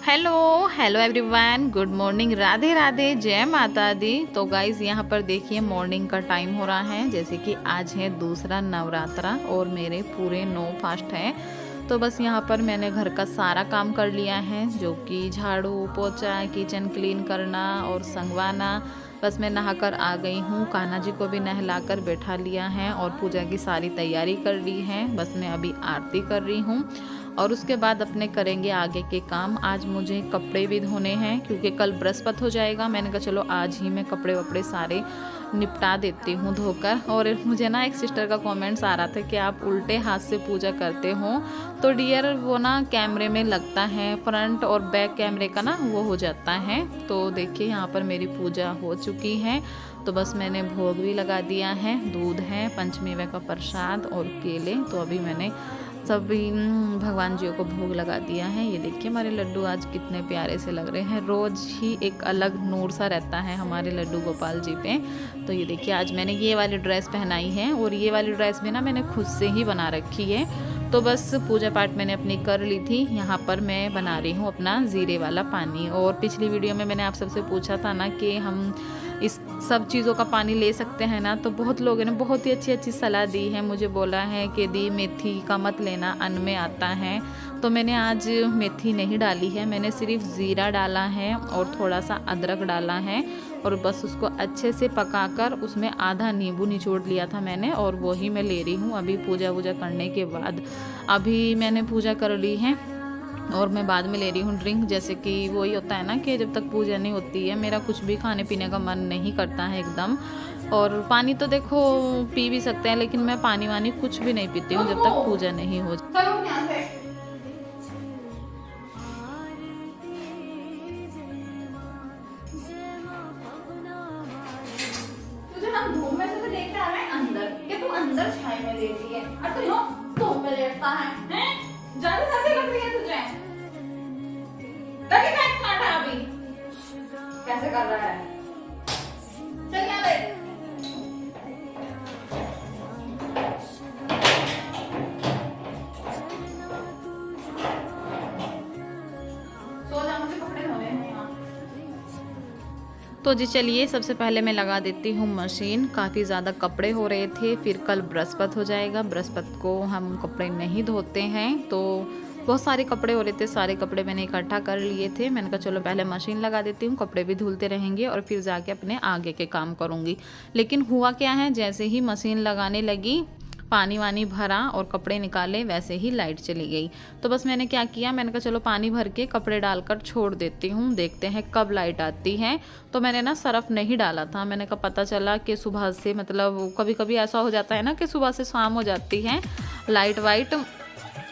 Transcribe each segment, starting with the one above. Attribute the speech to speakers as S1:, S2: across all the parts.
S1: Hello hello everyone, good morning, Radhe Radhe, जय माता दी। तो गाइज यहाँ पर देखिए मॉर्निंग का टाइम हो रहा है, जैसे कि आज है दूसरा नवरात्रा और मेरे पूरे 9 फास्ट हैं। तो बस यहाँ पर मैंने घर का सारा काम कर लिया है, जो कि झाड़ू पोछा, किचन क्लीन करना और संगवाना। बस मैं नहाकर आ गई हूँ, कान्हा जी को भी नहलाकर बैठा लिया है और पूजा की सारी तैयारी कर ली है। बस मैं अभी आरती कर रही हूँ और उसके बाद अपने करेंगे आगे के काम। आज मुझे कपड़े भी धोने हैं क्योंकि कल बृहस्पति हो जाएगा। मैंने कहा चलो आज ही मैं कपड़े वपड़े सारे निपटा देती हूँ धोकर। और मुझे ना एक सिस्टर का कमेंट्स आ रहा था कि आप उल्टे हाथ से पूजा करते हो। तो डियर वो ना कैमरे में लगता है, फ्रंट और बैक कैमरे का ना वो हो जाता है। तो देखिए यहाँ पर मेरी पूजा हो चुकी है। तो बस मैंने भोग भी लगा दिया है, दूध है, पंचमेवे का प्रसाद और केले। तो अभी मैंने सभी भगवान जी को भोग लगा दिया है। ये देखिए हमारे लड्डू आज कितने प्यारे से लग रहे हैं। रोज़ ही एक अलग नूर सा रहता है हमारे लड्डू गोपाल जी पे। तो ये देखिए आज मैंने ये वाली ड्रेस पहनाई है और ये वाली ड्रेस भी ना मैंने खुद से ही बना रखी है। तो बस पूजा पाठ मैंने अपनी कर ली थी। यहाँ पर मैं बना रही हूँ अपना ज़ीरे वाला पानी। और पिछली वीडियो में मैंने आप सबसे पूछा था ना कि हम इस सब चीज़ों का पानी ले सकते हैं ना, तो बहुत लोगों ने बहुत ही अच्छी अच्छी सलाह दी है। मुझे बोला है कि दी मेथी का मत लेना, अन्न में आता है। तो मैंने आज मेथी नहीं डाली है, मैंने सिर्फ ज़ीरा डाला है और थोड़ा सा अदरक डाला है और बस उसको अच्छे से पकाकर उसमें आधा नींबू निचोड़ लिया था मैंने और वही मैं ले रही हूँ अभी पूजा वूजा करने के बाद। अभी मैंने पूजा कर ली है और मैं बाद में ले रही हूँ ड्रिंक। जैसे कि वही होता है ना कि जब तक पूजा नहीं होती है मेरा कुछ भी खाने पीने का मन नहीं करता है एकदम। और पानी तो देखो पी भी सकते हैं, लेकिन मैं पानी वानी कुछ भी नहीं पीती हूँ जब तक पूजा नहीं हो जाती।
S2: धूप में से देख के आ रहा है अंदर कि तू अंदर छाई में लेटी है और तू लो धूप में लेटता है, हैं? ज्यादा सर्दी लग रही है तुझे? लगे क्या खाना अभी? कैसे कर रहा है? चल यहाँ बैठ। सो जा, मुझे कपड़े धोने हैं यहाँ।
S1: तो जी चलिए सबसे पहले मैं लगा देती हूँ मशीन। काफ़ी ज़्यादा कपड़े हो रहे थे, फिर कल बृहस्पति हो जाएगा, बृहस्पति को हम कपड़े नहीं धोते हैं। तो बहुत सारे कपड़े हो रहे थे, सारे कपड़े मैंने इकट्ठा कर लिए थे। मैंने कहा चलो पहले मशीन लगा देती हूँ, कपड़े भी धुलते रहेंगे और फिर जाके अपने आगे के काम करूँगी। लेकिन हुआ क्या है, जैसे ही मशीन लगाने लगी पानी वानी भरा और कपड़े निकाले, वैसे ही लाइट चली गई। तो बस मैंने क्या किया, मैंने कहा चलो पानी भर के कपड़े डालकर छोड़ देती हूँ, देखते हैं कब लाइट आती है। तो मैंने ना सरफ नहीं डाला था। मैंने कहा पता चला कि सुबह से मतलब कभी कभी ऐसा हो जाता है ना कि सुबह से शाम हो जाती है, लाइट वाइट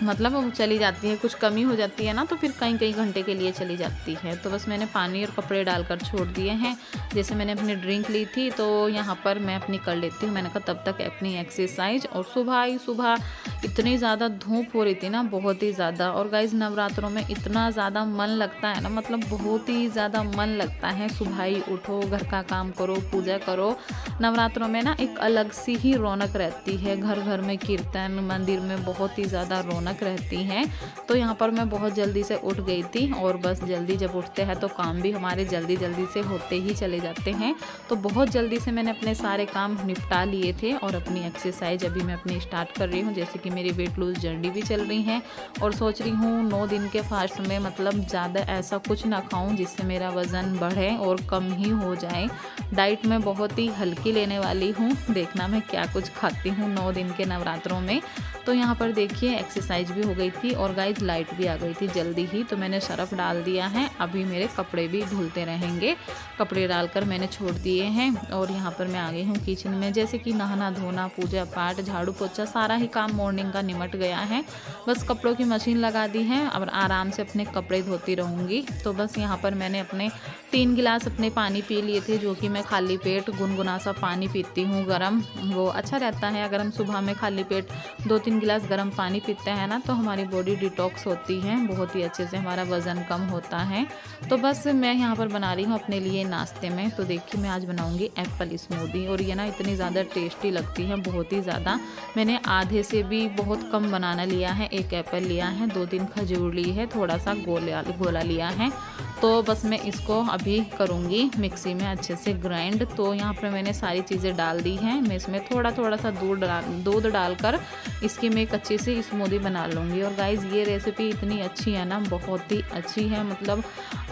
S1: मतलब वो चली जाती है, कुछ कमी हो जाती है ना, तो फिर कई कई घंटे के लिए चली जाती है। तो बस मैंने पानी और कपड़े डालकर छोड़ दिए हैं। जैसे मैंने अपनी ड्रिंक ली थी तो यहाँ पर मैं अपनी कर लेती हूँ। मैंने कहा तब तक अपनी एक्सरसाइज। और सुबह ही सुबह इतनी ज़्यादा धूप हो रही थी ना, बहुत ही ज़्यादा। और गाइस नवरात्रों में इतना ज़्यादा मन लगता है ना, मतलब बहुत ही ज़्यादा मन लगता है। सुबह ही उठो, घर का काम करो, पूजा करो। नवरात्रों में ना एक अलग सी ही रौनक रहती है, घर घर में कीर्तन, मंदिर में बहुत ही ज़्यादा रौनक रहती है। तो यहाँ पर मैं बहुत जल्दी से उठ गई थी और बस जल्दी जब उठते हैं तो काम भी हमारे जल्दी जल्दी से होते ही चले जाते हैं। तो बहुत जल्दी से मैंने अपने सारे काम निपटा लिए थे और अपनी एक्सरसाइज अभी मैं अपनी स्टार्ट कर रही हूँ। जैसे कि मेरी वेट लूज जर्नी भी चल रही है और सोच रही हूँ 9 दिन के फास्ट में मतलब ज़्यादा ऐसा कुछ ना खाऊं जिससे मेरा वज़न बढ़े और कम ही हो जाए। डाइट में बहुत ही हल्की लेने वाली हूँ, देखना मैं क्या कुछ खाती हूँ 9 दिन के नवरात्रों में। तो यहाँ पर देखिए एक्सरसाइज भी हो गई थी और गाइस लाइट भी आ गई थी जल्दी ही। तो मैंने सरफ डाल दिया है, अभी मेरे कपड़े भी धुलते रहेंगे। कपड़े डालकर मैंने छोड़ दिए हैं और यहाँ पर मैं आ गई हूँ किचन में। जैसे कि नहाना धोना, पूजा पाठ, झाड़ू पोछा, सारा ही काम मॉर्निंग का निमट गया है। बस कपड़ों की मशीन लगा दी है और आराम से अपने कपड़े धोती रहूँगी। तो बस यहाँ पर मैंने अपने 3 गिलास अपने पानी पी लिए थे, जो कि मैं खाली पेट गुनगुना सा पानी पीती हूँ गर्म। वो अच्छा रहता है अगर हम सुबह में खाली पेट 2-3 2-3 गिलास गर्म पानी पीते हैं ना तो हमारी बॉडी डिटॉक्स होती है, बहुत ही अच्छे से हमारा वज़न कम होता है। तो बस मैं यहाँ पर बना रही हूँ अपने लिए नाश्ते में। तो देखिए मैं आज बनाऊँगी एप्पल स्मूदी, और ये ना इतनी ज़्यादा टेस्टी लगती है, बहुत ही ज़्यादा। मैंने आधे से भी बहुत कम बनाना लिया है, 1 एप्पल लिया है, 2-3 खजूर ली है, थोड़ा सा गोला लिया है। तो बस मैं इसको अभी करूँगी मिक्सी में अच्छे से ग्राइंड। तो यहाँ पर मैंने सारी चीज़ें डाल दी हैं। मैं इसमें थोड़ा सा दूध डालकर इसकी मैं एक अच्छी सी स्मूदी बना लूँगी। और गाइज़ ये रेसिपी इतनी अच्छी है ना, बहुत ही अच्छी है। मतलब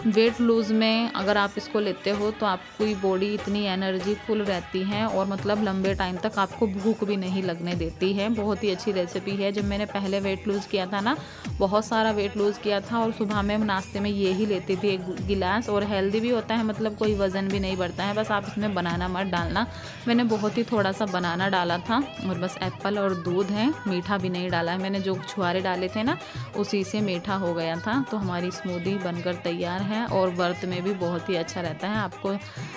S1: वेट लूज़ में अगर आप इसको लेते हो तो आपकी बॉडी इतनी एनर्जी फुल रहती है, और मतलब लंबे टाइम तक आपको भूख भी नहीं लगने देती है। बहुत ही अच्छी रेसिपी है। जब मैंने पहले वेट लूज़ किया था ना, बहुत सारा वेट लूज़ किया था, और सुबह में नाश्ते में ये ही लेती थी 1 गिलास। और हेल्दी भी होता है, मतलब कोई वज़न भी नहीं बढ़ता है। बस आप इसमें बनाना मत डालना। मैंने बहुत ही थोड़ा सा बनाना डाला था, और बस एप्पल और दूध है, मीठा भी नहीं डाला है मैंने। जो छुहारे डाले थे ना उसी से मीठा हो गया था। तो हमारी स्मूदी बनकर तैयार है, और व्रत में भी बहुत ही अच्छा रहता है। आपको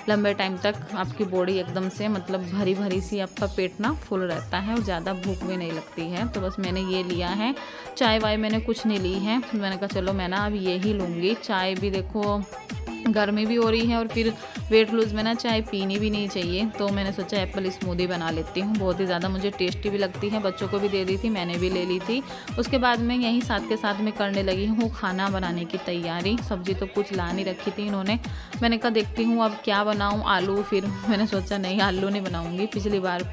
S1: लंबे टाइम तक आपकी बॉडी एकदम से मतलब भरी भरी सी, आपका पेट ना फुल रहता है, और ज़्यादा भूख भी नहीं लगती है। तो बस मैंने ये लिया है। चाय वाय मैंने कुछ नहीं ली है। मैंने कहा चलो मैं ना अब ये ही लूँगी। चाय भी देखो गर्मी भी हो रही है, और फिर वेट लूज़ में ना चाय पीनी भी नहीं चाहिए। तो मैंने सोचा एप्पल स्मूदी बना लेती हूँ। बहुत ही ज़्यादा मुझे टेस्टी भी लगती है, बच्चों को भी दे दी थी, मैंने भी ले ली थी। उसके बाद मैं यहीं साथ के साथ में करने लगी हूँ खाना बनाने की तैयारी। सब्जी तो कुछ ला नहीं रखी थी इन्होंने। मैंने कहा देखती हूँ अब क्या बनाऊँ, आलू। फिर मैंने सोचा नहीं, आलू नहीं बनाऊँगी।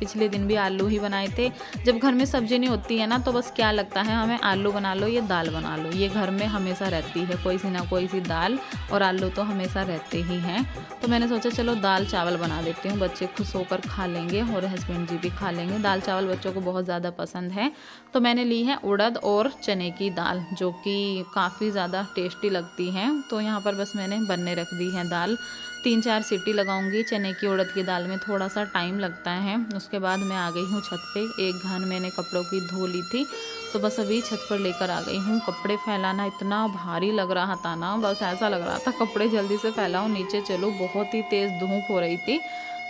S1: पिछले दिन भी आलू ही बनाए थे। जब घर में सब्जी नहीं होती है ना तो बस क्या लगता है हमें, आलू बना लो या दाल बना लो। ये घर में हमेशा रहती है, कोई सी ना कोई सी दाल और आलू तो हमेशा रहते ही हैं। तो मैंने सोचा चलो दाल चावल बना देती हूँ, बच्चे खुश होकर खा लेंगे और हस्बैंड जी भी खा लेंगे। दाल चावल बच्चों को बहुत ज़्यादा पसंद है। तो मैंने ली है उड़द और चने की दाल, जो कि काफ़ी ज़्यादा टेस्टी लगती हैं। तो यहाँ पर बस मैंने बनने रख दी है दाल। 3-4 सीटी लगाऊंगी। चने की उड़द की दाल में थोड़ा सा टाइम लगता है। उसके बाद मैं आ गई हूँ छत पे। एक घान मैंने कपड़ों की धो ली थी, तो बस अभी छत पर लेकर आ गई हूँ। कपड़े फैलाना इतना भारी लग रहा था ना, बस ऐसा लग रहा था कपड़े जल्दी से फैलाऊँ नीचे चलो, बहुत ही तेज़ धूप हो रही थी।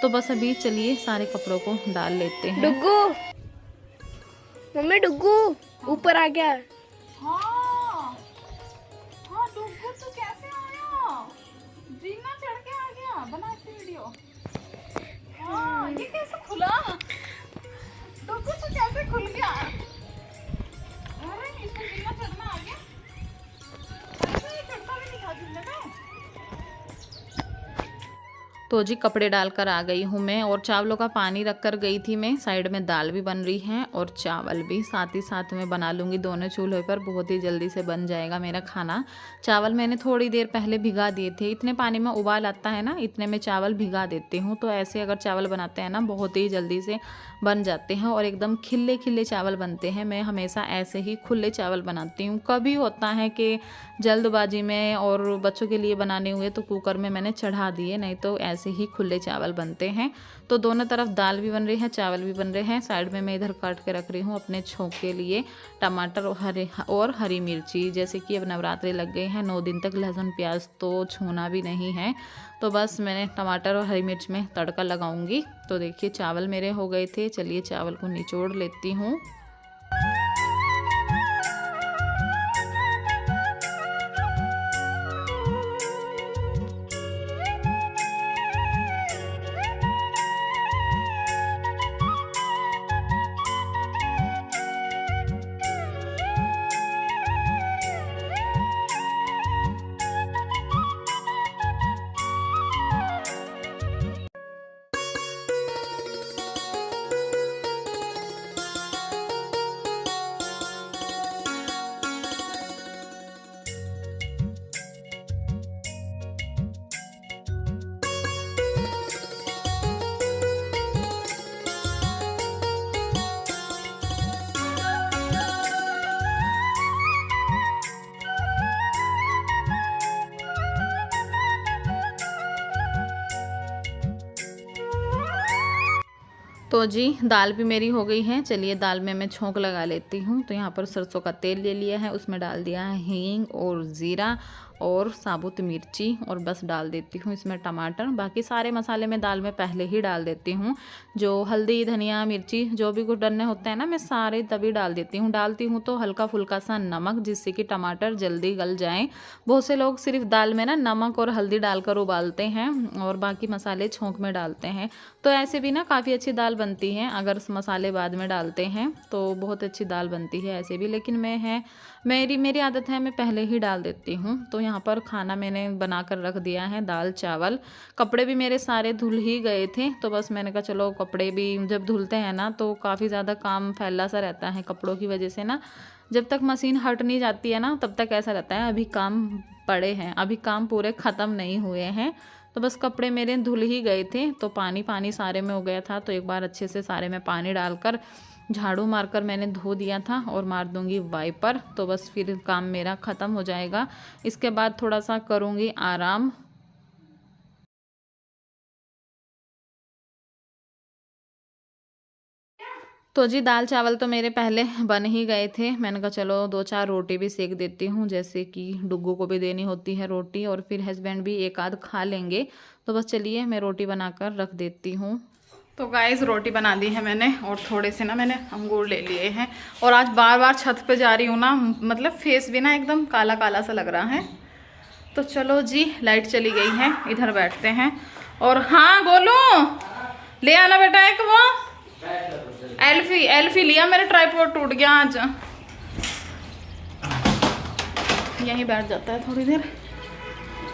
S1: तो बस अभी चलिए सारे कपड़ों को डाल लेते हैं।
S3: डुग्गू, मम्मी डुग्गू ऊपर आ गया।
S2: हाँ हाँ, डुग्गू तू कैसे आया? जीना चढ़ के आ गया। बना इसकी वीडियो। हाँ, ये कैसे खुला? डुग्गू तू कैसे खुल गया? अरे इसको जीना चढ़ना आ गया। अरे ये चढ़ता भी नहीं था जीने पे।
S1: तो जी कपड़े डालकर आ गई हूँ मैं, और चावलों का पानी रख कर गई थी मैं। साइड में दाल भी बन रही है और चावल भी साथ ही साथ में बना लूँगी दोनों चूल्हे पर। बहुत ही जल्दी से बन जाएगा मेरा खाना। चावल मैंने थोड़ी देर पहले भिगा दिए थे। इतने पानी में उबाल आता है ना, इतने में चावल भिगा देती हूँ। तो ऐसे अगर चावल बनाते हैं ना, बहुत ही जल्दी से बन जाते हैं और एकदम खिले खिले चावल बनते हैं। मैं हमेशा ऐसे ही खुले चावल बनाती हूँ। कभी होता है कि जल्दबाजी में और बच्चों के लिए बनाने हुए तो कुकर में मैंने चढ़ा दिए, नहीं तो ऐसे ही खुले चावल बनते हैं। तो दोनों तरफ दाल भी बन रही है, चावल भी बन रहे हैं। साइड में मैं इधर काट के रख रही हूँ अपने छोंक के लिए टमाटर और हरी मिर्ची। जैसे कि अब नवरात्रि लग गए हैं, 9 दिन तक लहसुन प्याज तो छूना भी नहीं है। तो बस मैंने टमाटर और हरी मिर्च में तड़का लगाऊंगी। तो देखिए चावल मेरे हो गए थे। चलिए चावल को निचोड़ लेती हूँ। तो जी दाल भी मेरी हो गई है। चलिए दाल में मैं छोंक लगा लेती हूँ। तो यहाँ पर सरसों का तेल ले लिया है, उसमें डाल दिया है हींग और ज़ीरा और साबुत मिर्ची और बस डाल देती हूँ इसमें टमाटर। बाकी सारे मसाले मैं दाल में पहले ही डाल देती हूँ, जो हल्दी धनिया मिर्ची जो भी कुछ डलने होते हैं ना मैं सारे तभी डाल देती हूँ। डालती हूँ तो हल्का फुल्का सा नमक, जिससे कि टमाटर जल्दी गल जाएँ। बहुत से लोग सिर्फ दाल में ना नमक और हल्दी डालकर उबालते हैं और बाकी मसाले छोंक में डालते हैं, तो ऐसे भी ना काफ़ी अच्छी दाल बनती है। अगर मसाले बाद में डालते हैं तो बहुत अच्छी दाल बनती है ऐसे भी, लेकिन मेरी आदत है मैं पहले ही डाल देती हूँ। तो यहाँ पर खाना मैंने बना कर रख दिया है, दाल चावल। कपड़े भी मेरे सारे धुल ही गए थे, तो बस मैंने कहा चलो कपड़े भी जब धुलते हैं ना तो काफ़ी ज़्यादा काम फैला सा रहता है कपड़ों की वजह से ना। जब तक मशीन हट नहीं जाती है ना तब तक ऐसा रहता है अभी काम पड़े हैं, अभी काम पूरे ख़त्म नहीं हुए हैं। तो बस कपड़े मेरे धुल ही गए थे तो पानी सारे में हो गया था, तो एक बार अच्छे से सारे में पानी डालकर झाड़ू मारकर मैंने धो दिया था और मार दूंगी वाइपर। तो बस फिर काम मेरा ख़त्म हो जाएगा। इसके बाद थोड़ा सा करूँगी आराम। तो जी दाल चावल तो मेरे पहले बन ही गए थे। मैंने कहा चलो 2-4 रोटी भी सेक देती हूँ, जैसे कि डुग्गू को भी देनी होती है रोटी और फिर हस्बैंड भी एक आध खा लेंगे। तो बस चलिए मैं रोटी बनाकर रख देती हूँ। तो गाइस रोटी बना दी है मैंने और थोड़े से ना मैंने अंगूर ले लिए हैं और आज बार बार छत पे जा रही हूँ ना, मतलब फेस भी ना एकदम काला काला सा लग रहा है। तो चलो जी लाइट चली गई है, इधर बैठते हैं। और हाँ गोलू ले आना बेटा एक वो एल्फी लिया, मेरा ट्राइपॉड टूट गया आज। यहीं बैठ जाता है थोड़ी देर।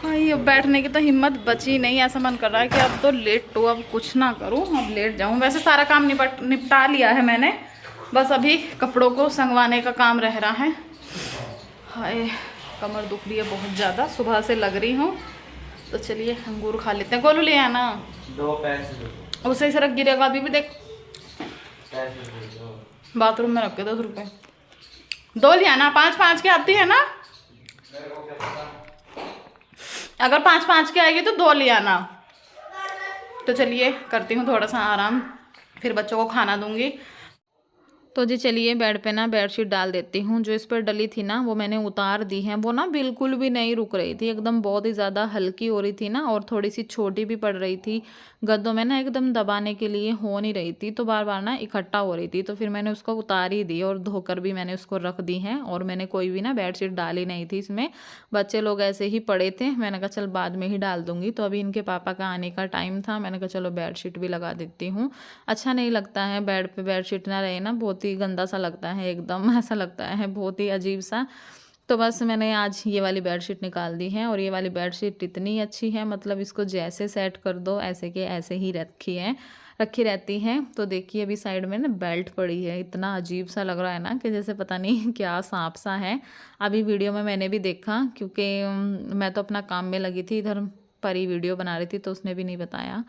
S1: भाई अब बैठने की तो हिम्मत बची नहीं, ऐसा मन कर रहा है कि अब तो लेट तो अब कुछ ना करूं, अब लेट जाऊं। वैसे सारा काम निपटा लिया है मैंने, बस अभी कपड़ों को संगवाने का काम रह रहा है। हाय कमर दुख रही है बहुत ज़्यादा, सुबह से लग रही हूँ। तो चलिए अंगूर खा लेते हैं। गोलू ले आना,
S3: 2 पैसे
S1: उसे ही रख गिरेगा अभी भी, देख बाथरूम में रख के 10 रुपये। 2 ले आना, 5-5 की आती है ना, अगर 5-5 की आएगी तो 2 ले आना। तो चलिए करती हूँ थोड़ा सा आराम, फिर बच्चों को खाना दूंगी। तो जी चलिए बेड पे ना बेडशीट डाल देती हूँ। जो इस पर डली थी ना वो मैंने उतार दी है, वो ना बिल्कुल भी नहीं रुक रही थी, एकदम बहुत ही ज़्यादा हल्की हो रही थी ना और थोड़ी सी छोटी भी पड़ रही थी। गद्दों में ना एकदम दबाने के लिए हो नहीं रही थी, तो बार बार ना इकट्ठा हो रही थी। तो फिर मैंने उसको उतार ही दी और धोकर भी मैंने उसको रख दी है। और मैंने कोई भी ना बेडशीट डाली नहीं थी इसमें, बच्चे लोग ऐसे ही पड़े थे। मैंने कहा चल बाद में ही डाल दूंगी। तो अभी इनके पापा का आने का टाइम था, मैंने कहा चलो बेडशीट भी लगा देती हूँ। अच्छा नहीं लगता है बेड पे बेडशीट ना रहे ना, बहुत ही गंदा सा लगता है, एकदम ऐसा लगता है बहुत ही अजीब सा। तो बस मैंने आज ये वाली बेडशीट निकाल दी है और ये वाली बेडशीट इतनी अच्छी है, मतलब इसको जैसे सेट कर दो ऐसे के ऐसे ही रखी रहती है। तो देखिए अभी साइड में ना बेल्ट पड़ी है, इतना अजीब सा लग रहा है ना कि जैसे पता नहीं क्या सांप सा है। अभी वीडियो में मैंने भी देखा, क्योंकि मैं तो अपना काम में लगी थी, इधर परी वीडियो बना रही थी तो उसने भी नहीं बताया।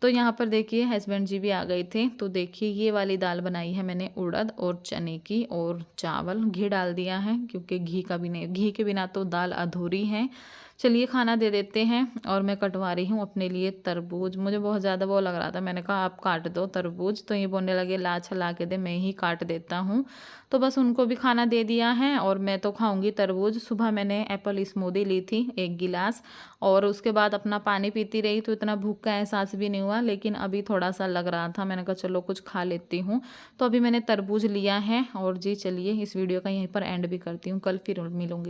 S1: तो यहाँ पर देखिए हस्बैंड जी भी आ गए थे। तो देखिए ये वाली दाल बनाई है मैंने उड़द और चने की, और चावल घी डाल दिया है क्योंकि घी के बिना तो दाल अधूरी है। चलिए खाना दे देते हैं। और मैं कटवा रही हूँ अपने लिए तरबूज, मुझे बहुत ज़्यादा वो लग रहा था, मैंने कहा आप काट दो तरबूज। तो ये बोलने लगे ला छला के दे, मैं ही काट देता हूँ। तो बस उनको भी खाना दे दिया है और मैं तो खाऊंगी तरबूज। सुबह मैंने एप्पल स्मूदी ली थी 1 गिलास, और उसके बाद अपना पानी पीती रही, तो इतना भूख का एहसास भी नहीं हुआ। लेकिन अभी थोड़ा सा लग रहा था, मैंने कहा चलो कुछ खा लेती हूँ। तो अभी मैंने तरबूज लिया है। और जी चलिए इस वीडियो का यहीं पर एंड भी करती हूँ, कल फिर मिलूंगी।